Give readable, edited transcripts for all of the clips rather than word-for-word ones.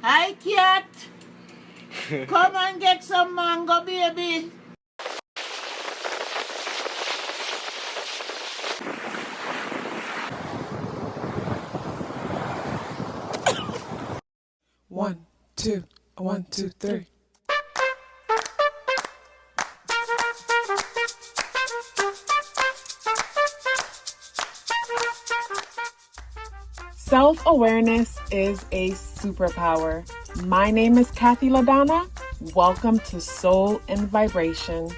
Hi, cat. Come and get some mango, baby. One, two, 1, 2, 3. Self-awareness is a superpower. My name is KathyLaDonna. Welcome to Soul and Vibration.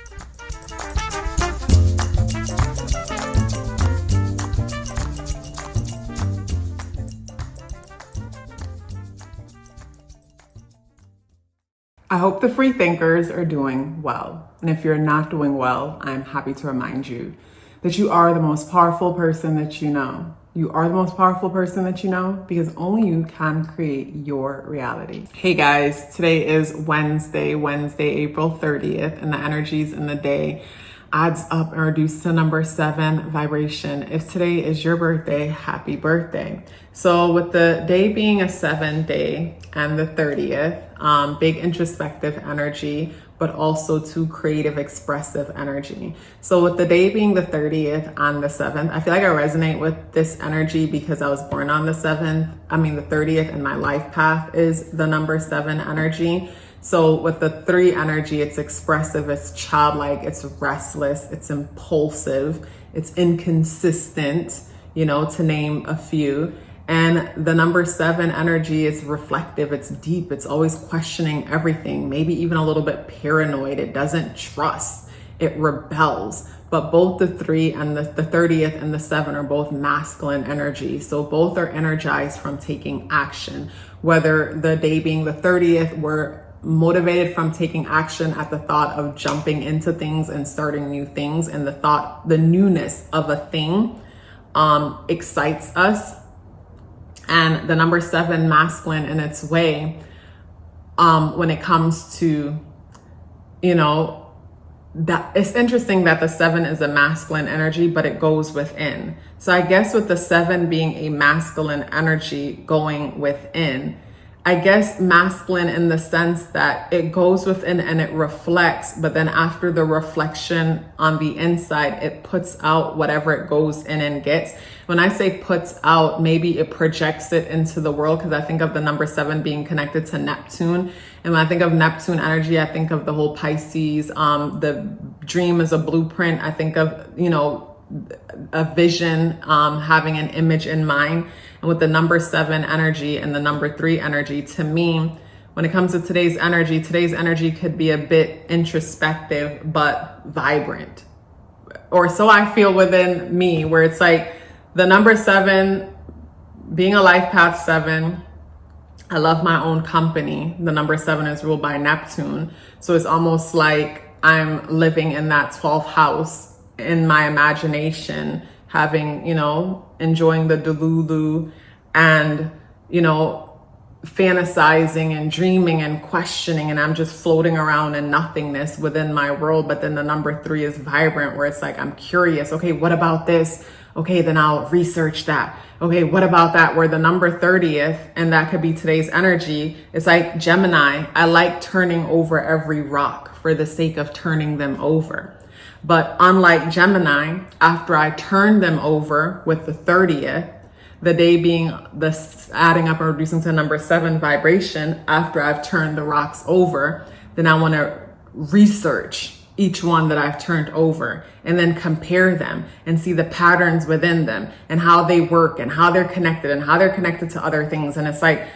I hope the free thinkers are doing well. And if you're not doing well, I'm happy to remind you that you are the most powerful person that you know. You are the most powerful person that you know because only you can create your reality. Hey guys, today is Wednesday, April 30th, and the energies in the day adds up and reduced to number 7 vibration. If today is your birthday, happy birthday. So with the day being a 7 day and the 30th, big introspective energy, but also to creative, expressive energy. So with the day being the 30th and the 7th, I feel like I resonate with this energy because I was born on the 30th, and my life path is the number 7 energy. So with the 3 energy, it's expressive, it's childlike, it's restless, it's impulsive, it's inconsistent, to name a few. And the number 7 energy is reflective, it's deep, it's always questioning everything, maybe even a little bit paranoid. It doesn't trust, it rebels. But both the 3 and the 30th and the 7 are both masculine energy. So both are energized from taking action. Whether the day being the 30th, we're motivated from taking action at the thought of jumping into things and starting new things, and the newness of a thing excites us. And the number 7 masculine in its way, when it comes to, that it's interesting that the 7 is a masculine energy, but it goes within. So I guess with the 7 being a masculine energy going within, I guess masculine in the sense that it goes within and it reflects, but then after the reflection on the inside, it puts out whatever it goes in and gets. When I say puts out, maybe it projects it into the world, because I think of the number 7 being connected to Neptune. And when I think of Neptune energy, I think of the whole Pisces, the dream is a blueprint. I think of, a vision, having an image in mind. And with the number 7 energy and the number 3 energy, to me, when it comes to today's energy could be a bit introspective, but vibrant. Or so I feel within me, where it's like the number 7, being a life path 7, I love my own company. The number 7 is ruled by Neptune. So it's almost like I'm living in that 12th house in my imagination, having, enjoying the delulu and, fantasizing and dreaming and questioning, and I'm just floating around in nothingness within my world. But then the number 3 is vibrant, where it's like, I'm curious. Okay, what about this? Okay, then I'll research that. Okay, what about that? Where the number 30th, and that could be today's energy, it's like Gemini. I like turning over every rock for the sake of turning them over. But unlike Gemini, after I turn them over with the 30th, the day being the adding up and reducing to number 7 vibration, after I've turned the rocks over, then I want to research each one that I've turned over and then compare them and see the patterns within them and how they work and how they're connected and how they're connected to other things. And it's like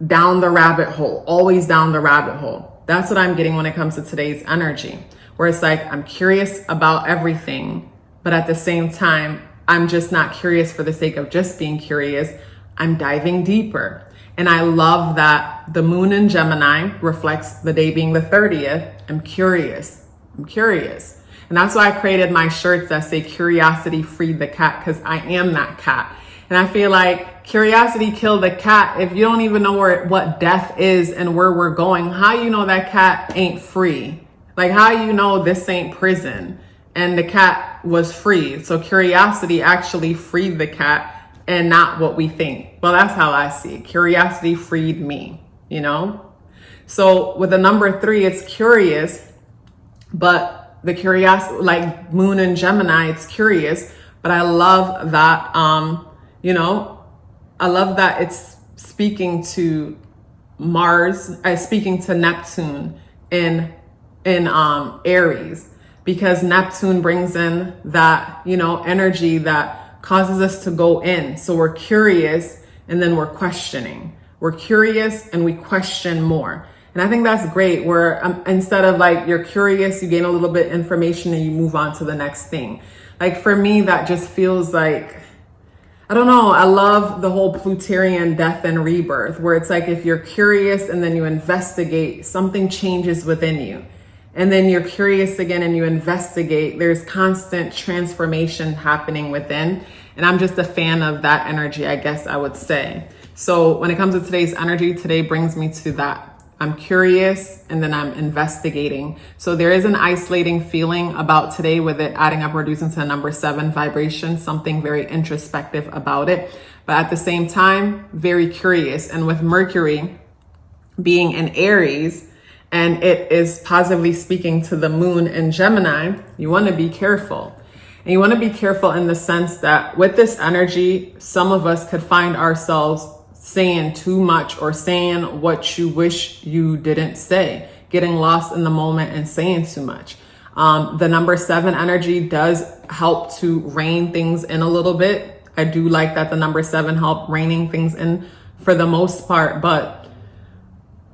down the rabbit hole, always down the rabbit hole. That's what I'm getting when it comes to today's energy, where it's like, I'm curious about everything, but at the same time, I'm just not curious for the sake of just being curious. I'm diving deeper. And I love that the moon in Gemini reflects the day being the 30th. I'm curious. And that's why I created my shirts that say curiosity freed the cat, because I am that cat. And I feel like curiosity killed the cat. If you don't even know what death is and where we're going, how you know that cat ain't free? Like, how you know this ain't prison and the cat was free? So curiosity actually freed the cat and not what we think. Well, that's how I see it. Curiosity freed me. you know? So with the number 3, it's curious, but the curiosity, like Moon and Gemini, it's curious, but I love that, you know, I love that it's speaking to Mars, speaking to Neptune in Aries, because Neptune brings in that, you know, energy that causes us to go in. So we're curious and then we're questioning. We're curious and we question more. And I think that's great, where instead of like you're curious, you gain a little bit of information and you move on to the next thing. Like for me, that just feels like, I don't know, I love the whole Plutonian death and rebirth, where it's like if you're curious and then you investigate, something changes within you. And then you're curious again and you investigate, there's constant transformation happening within. And I'm just a fan of that energy, I guess I would say. So when it comes to today's energy, today brings me to that. I'm curious and then I'm investigating. So there is an isolating feeling about today with it adding up, reducing to the number 7 vibration, something very introspective about it. But at the same time, very curious. And with Mercury being in Aries, and it is positively speaking to the Moon in Gemini, you want to be careful. And you want to be careful in the sense that with this energy, some of us could find ourselves saying too much or saying what you wish you didn't say, getting lost in the moment and saying too much. The number 7 energy does help to rein things in a little bit. I do like that the number 7 help reining things in for the most part. But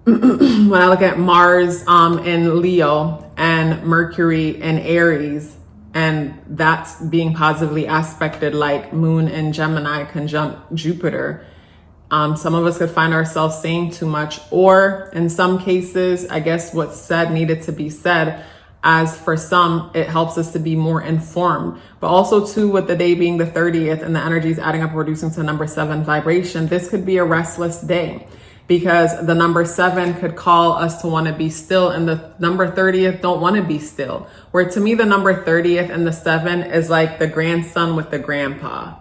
when I look at Mars in Leo and Mercury in Aries, and that's being positively aspected like Moon in Gemini conjunct Jupiter, some of us could find ourselves saying too much, or in some cases, I guess what's said needed to be said. As for some, it helps us to be more informed. But also too, with the day being the 30th and the energies adding up, reducing to number 7 vibration, this could be a restless day, because the number 7 could call us to want to be still, and the number 30th don't want to be still. Where to me, the number 30th and the 7 is like the grandson with the grandpa.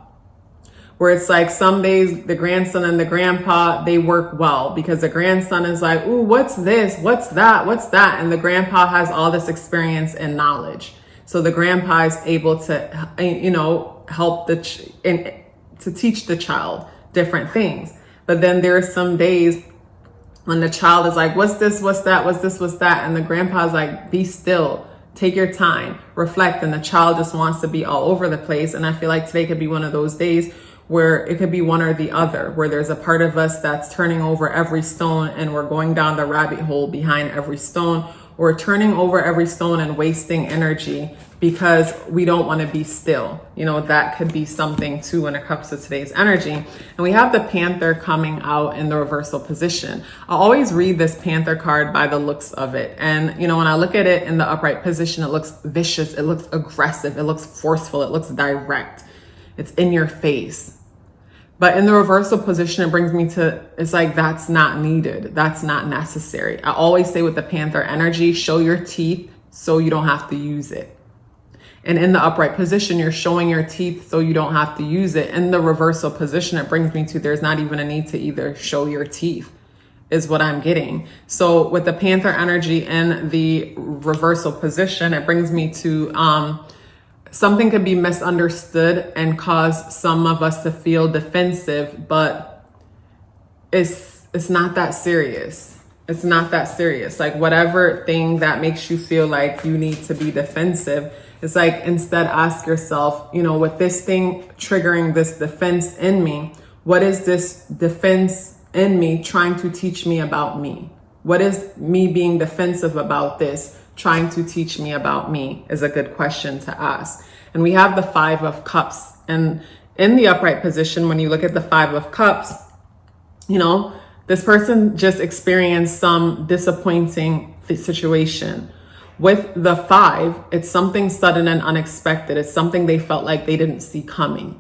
Where it's like some days the grandson and the grandpa, they work well, because the grandson is like, ooh, what's this? What's that? What's that? And the grandpa has all this experience and knowledge. So the grandpa is able to, you know, help to teach the child different things. But then there are some days when the child is like, what's this? What's that? What's this? What's that? And the grandpa is like, be still, take your time, reflect. And the child just wants to be all over the place. And I feel like today could be one of those days where it could be one or the other, where there's a part of us that's turning over every stone and we're going down the rabbit hole behind every stone, or turning over every stone and wasting energy because we don't want to be still. You know, that could be something too when it comes to today's energy. And we have the Panther coming out in the reversal position. I always read this Panther card by the looks of it. And, you know, when I look at it in the upright position, it looks vicious, it looks aggressive, it looks forceful, it looks direct. It's in your face. But in the reversal position, it brings me to, it's like, that's not needed. That's not necessary. I always say with the Panther energy, show your teeth so you don't have to use it. And in the upright position, you're showing your teeth so you don't have to use it. In the reversal position, it brings me to, there's not even a need to either show your teeth, is what I'm getting. So with the Panther energy in the reversal position, it brings me to, something could be misunderstood and cause some of us to feel defensive, but it's not that serious. It's not that serious. Like whatever thing that makes you feel like you need to be defensive, it's like instead ask yourself, you know, with this thing triggering this defense in me, what is this defense in me trying to teach me about me? What is me being defensive about this trying to teach me about me, is a good question to ask. And we have the 5 of Cups. And in the upright position, when you look at the 5 of Cups, you know, this person just experienced some disappointing situation. With the 5, it's something sudden and unexpected. It's something they felt like they didn't see coming.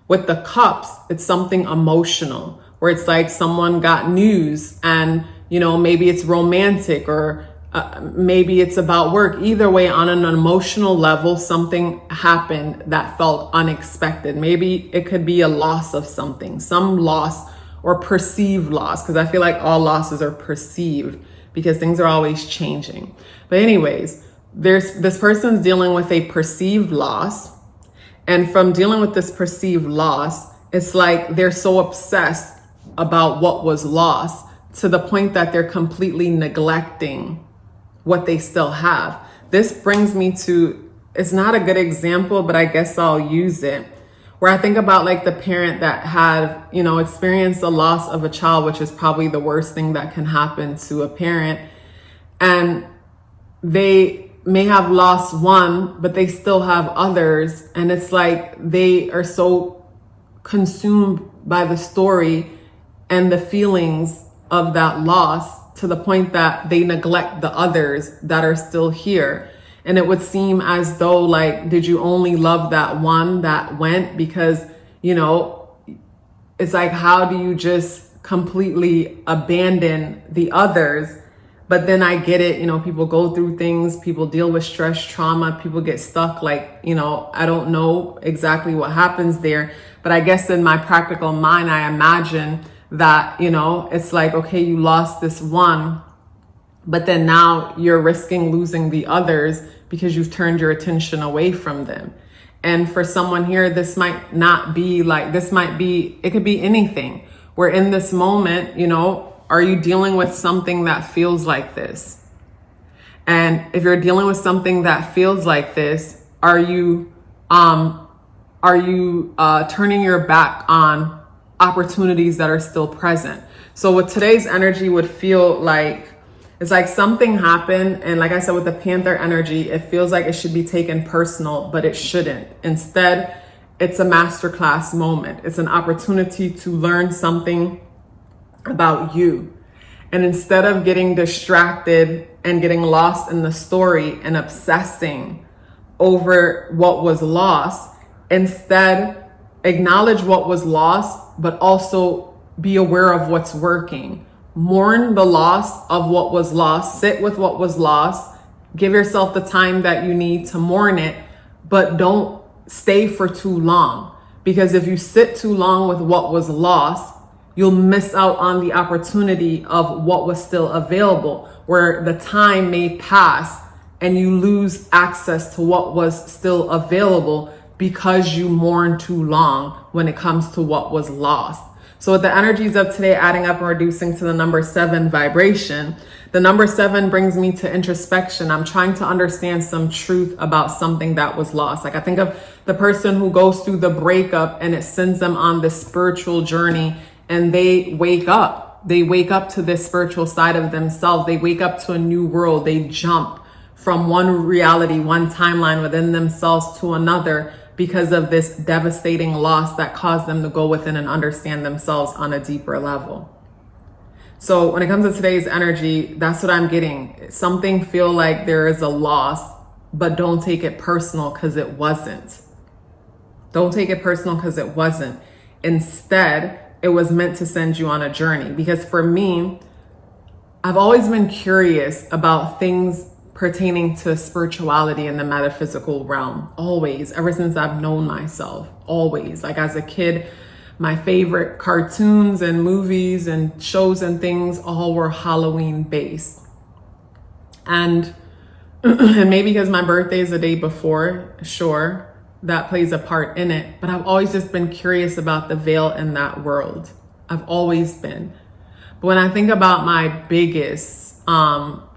With the Cups, it's something emotional, where it's like someone got news and, you know, maybe it's romantic or maybe it's about work. Either way, on an emotional level, something happened that felt unexpected. Maybe it could be a loss of something, some loss or perceived loss, because I feel like all losses are perceived because things are always changing. But anyways, this person's dealing with a perceived loss. And from dealing with this perceived loss, it's like they're so obsessed about what was lost to the point that they're completely neglecting what they still have. This brings me to, it's not a good example, but I guess I'll use it, where I think about like the parent that had, experienced the loss of a child, which is probably the worst thing that can happen to a parent. And they may have lost one, but they still have others. And it's like they are so consumed by the story and the feelings of that loss to the point that they neglect the others that are still here. And it would seem as though, like, did you only love that one that went? Because, it's like, how do you just completely abandon the others? But then I get it, people go through things, people deal with stress, trauma, people get stuck. Like, I don't know exactly what happens there, but I guess in my practical mind, I imagine that, it's like, okay, you lost this one, but then now you're risking losing the others because you've turned your attention away from them. And for someone here, this might not be like, it could be anything. Where in this moment, are you dealing with something that feels like this? And if you're dealing with something that feels like this, are you turning your back on opportunities that are still present? So with today's energy would feel like, it's like something happened. And like I said, with the Panther energy, it feels like it should be taken personal, but it shouldn't. Instead, it's a masterclass moment. It's an opportunity to learn something about you. And instead of getting distracted and getting lost in the story and obsessing over what was lost, instead acknowledge what was lost, but also be aware of what's working. Mourn the loss of what was lost, sit with what was lost, give yourself the time that you need to mourn it, but don't stay for too long. Because if you sit too long with what was lost, you'll miss out on the opportunity of what was still available, where the time may pass and you lose access to what was still available because you mourn too long when it comes to what was lost. So with the energies of today adding up and reducing to the number 7 vibration, the number 7 brings me to introspection. I'm trying to understand some truth about something that was lost. Like I think of the person who goes through the breakup and it sends them on this spiritual journey, and they wake up. They wake up to this spiritual side of themselves. They wake up to a new world. They jump from one reality, one timeline within themselves to another, because of this devastating loss that caused them to go within and understand themselves on a deeper level. So when it comes to today's energy, that's what I'm getting. Something feel like there is a loss, but don't take it personal because it wasn't. Don't take it personal because it wasn't. Instead, it was meant to send you on a journey. Because for me, I've always been curious about things pertaining to spirituality in the metaphysical realm. Always, ever since I've known myself, always. Like as a kid, my favorite cartoons and movies and shows and things all were Halloween based. And maybe because my birthday is the day before, sure, that plays a part in it. But I've always just been curious about the veil in that world. I've always been. But when I think about my biggest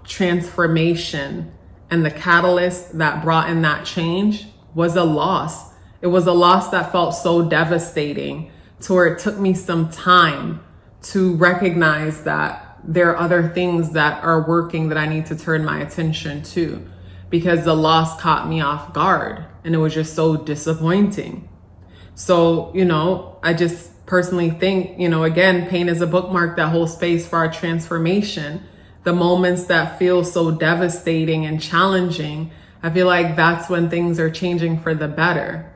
transformation and the catalyst that brought in that change was a loss. It was a loss that felt so devastating to where it took me some time to recognize that there are other things that are working that I need to turn my attention to, because the loss caught me off guard and it was just so disappointing. So, I just personally think, again, pain is a bookmark that holds space for our transformation. The moments that feel so devastating and challenging, I feel like that's when things are changing for the better.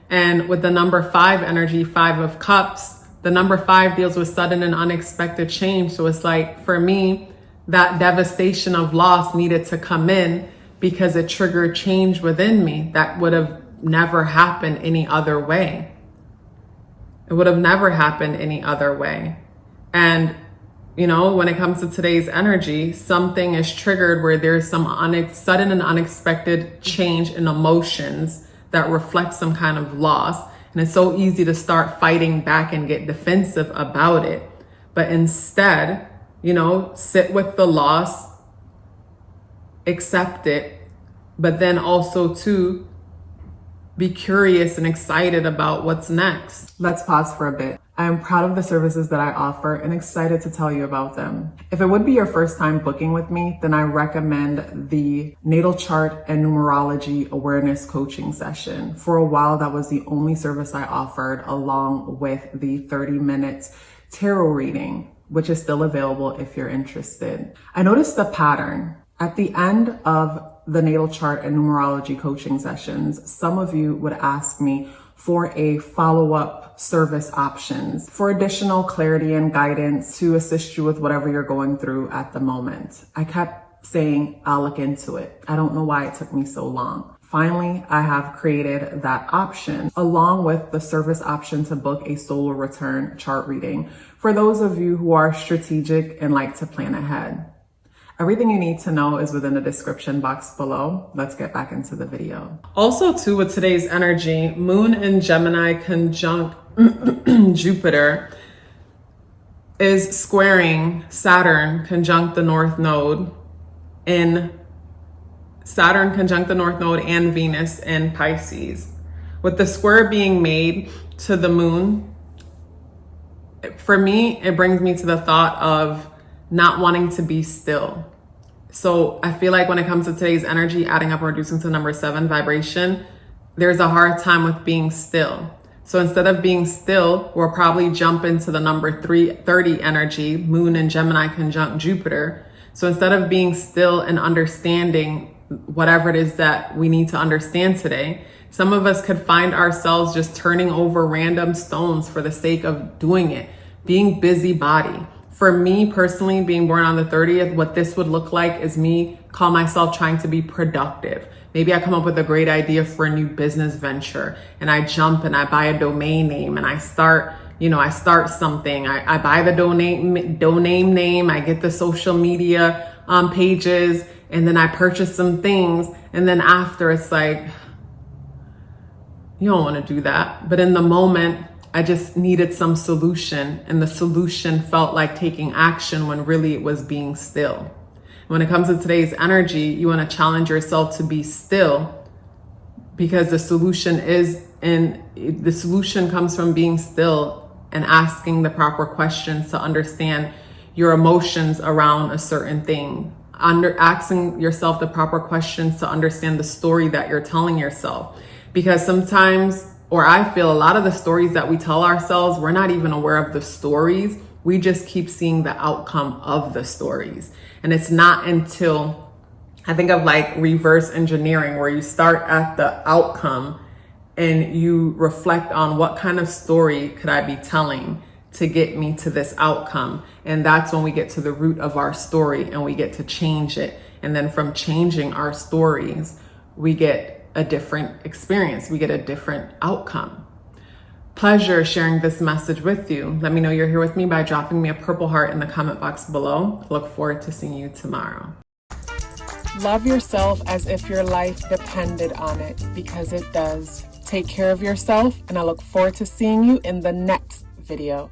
And with the number 5 energy, 5 of Cups, the number 5 deals with sudden and unexpected change. So it's like, for me, that devastation of loss needed to come in because it triggered change within me that would have never happened any other way. It would have never happened any other way. And, you know, when it comes to today's energy, something is triggered where there's some sudden and unexpected change in emotions that reflect some kind of loss. And it's so easy to start fighting back and get defensive about it. But instead, you know, sit with the loss, accept it, but then also to be curious and excited about what's next. Let's pause for a bit. I am proud of the services that I offer and excited to tell you about them. If it would be your first time booking with me, then I recommend the natal chart and numerology awareness coaching session. For a while, that was the only service I offered, along with the 30 minutes tarot reading, which is still available if you're interested. I noticed the pattern. At the end of the natal chart and numerology coaching sessions, some of you would ask me for a follow-up service options for additional clarity and guidance to assist you with whatever you're going through at the moment. I kept saying, I'll look into it. I don't know why it took me so long. Finally, I have created that option along with the service option to book a solar return chart reading for those of you who are strategic and like to plan ahead. Everything you need to know is within the description box below. Let's get back into the video. Also too, with today's energy, Moon in Gemini conjunct Jupiter is squaring Saturn conjunct the North Node and Venus in Pisces. With the square being made to the moon, for me, it brings me to the thought of not wanting to be still. So I feel like when it comes to today's energy, adding up or reducing to number 7 vibration, there's a hard time with being still. So instead of being still, we'll probably jump into the number 330 energy, Moon in Gemini conjunct Jupiter. So instead of being still and understanding whatever it is that we need to understand today, some of us could find ourselves just turning over random stones for the sake of doing it, being busybody. For me personally, being born on the 30th, what this would look like is me call myself trying to be productive. Maybe I come up with a great idea for a new business venture and I jump and I buy a domain name and I start something. I buy the domain name, I get the social media pages, and then I purchase some things. And then after it's like, you don't want to do that. But in the moment, I just needed some solution, and the solution felt like taking action when really it was being still. When it comes to today's energy, you want to challenge yourself to be still, because the solution comes from being still and asking the proper questions to understand your emotions around a certain thing. Asking yourself the proper questions to understand the story that you're telling yourself. Because sometimes, or I feel a lot of the stories that we tell ourselves, we're not even aware of the stories. We just keep seeing the outcome of the stories. And it's not until, I think of like reverse engineering, where you start at the outcome and you reflect on what kind of story could I be telling to get me to this outcome. And that's when we get to the root of our story and we get to change it. And then from changing our stories, we get a different experience. We get a different outcome. Pleasure sharing this message with you. Let me know you're here with me by dropping me a purple heart in the comment box below. Look forward to seeing you tomorrow. Love yourself as if your life depended on it, because it does. Take care of yourself, and I look forward to seeing you in the next video.